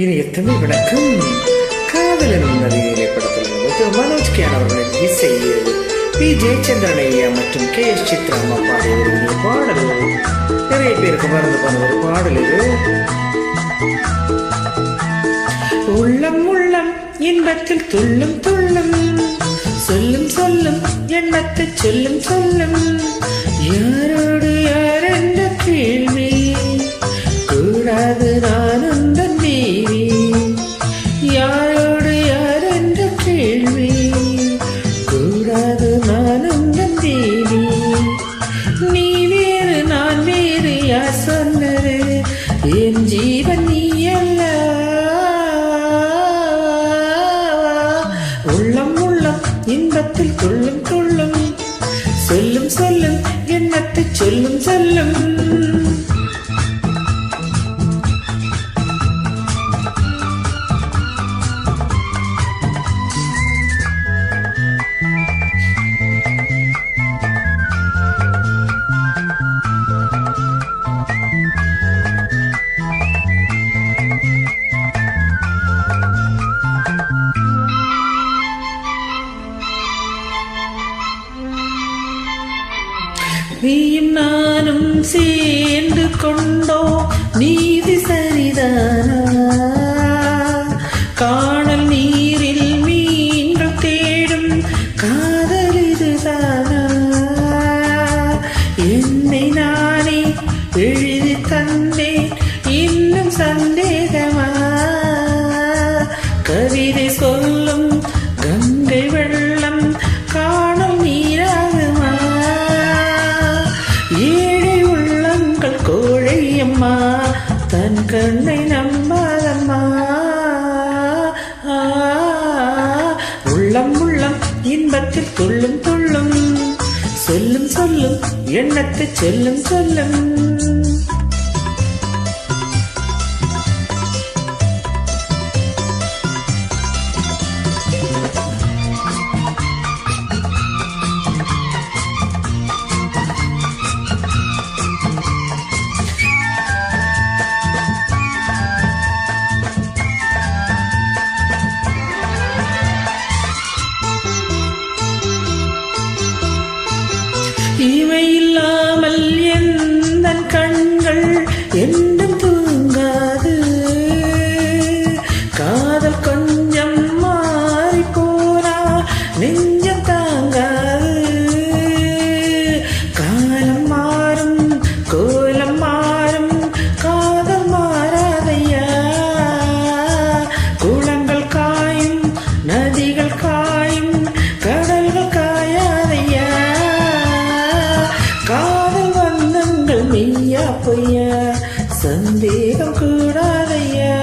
இனி எத்தனை வணக்கம். காதலன் நதியிலே படத்திலிருந்து மனோஜ் கியான் அவர்களின் இசையில் பி ஜெயச்சந்திரன் ஐயா மற்றும் கே எஸ் சித்ரா அம்மா பாடிய ஒரு பாடல். நிறைய பேருக்கு மறந்து போன ஒரு பாடல் இது. உள்ளம் உள்ளம் இன்பத்தில் துள்ளும் துள்ளும், சொல்லும் சொல்லும் எண்ணத்தை சொல்லும் சொல்லும், யாரோடு யார் என்ற கேள்வி கூடாது நான் உந்தன் தேவி, யாரோடு யார் என்ற கேள்வி கூடாது நான் உந்தன் தேவி, நீ வேறு நான் வேறு யார் சொன்னது, என் ஜீவன் நீ அல்ல. உள்ளம் உள்ளம் இன்பத்தில் துள்ளும் துள்ளும், சொல்லும் சொல்லும் எண்ணத்தை சொல்லும் சொல்லும். நீயும் நானும் சேர்ந்து கொண்டோ நீதி சரிதானா, காணல் நீரில் மீன்கள் தேடும் காதல் இதுதானா, என்னை நானே எழுதி தந்தேன் இன்னும் சந்தேகமா, கவிதை சொல்லும் கங்கை வெள்ளம் காணல் நீராகுமா, ஏழை உள்ளங்கள் கோழையம்மா தன் கண்ணை நம்பாதம்மா, உள்ளம் உள்ளம் இன்பத்தில் துள்ளும் துள்ளும், சொல்லும் சொல்லும் எண்ணத்தை சொல்லும் சொல்லும். இவை இல்லாமல் எந்த கண்கள் என்றும் தூங்காது, காதல் கொஞ்சம் மாறி போனா நெஞ்சம் தாங்காது, காலம் மாறும் கோலம் மாறும் காதல் மாறாதையா, குளங்கள் காயும் நதிகள் காயும் கடல்கள் காயாதையா, காதல் வந்தங்கள் மெய்யா பொய்யா சந்தேகம் கூடாதையா,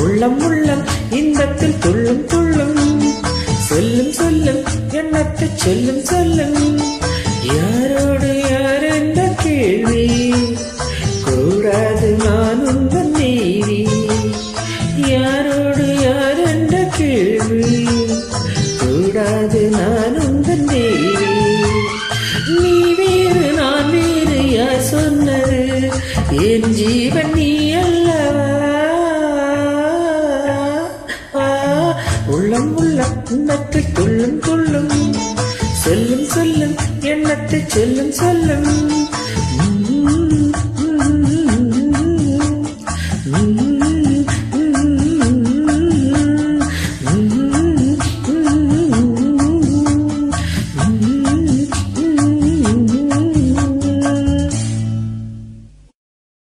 உள்ளம் உள்ளம் இன்பத்தில் துள்ளும் துள்ளும், சொல்லும் சொல்லும் எண்ணத்தை சொல்லும் சொல்லும், யாரோடு யார் என்ற கேள்வி கூடாது நான் உந்தன் தேவி, யாரோடு யார் என்ற கேள்வி கூடாது நான் உந்தன் தேவி, நீ வேறு நான் வேறு யார் சொன்னது, என் ஜீவன் நீ அல்லவா, உள்ளம் உள்ளம் எண்ணத்தை துள்ளும் துள்ளும், சொல்லும் சொல்லும் எண்ணத்தை சொல்லும் சொல்லும்.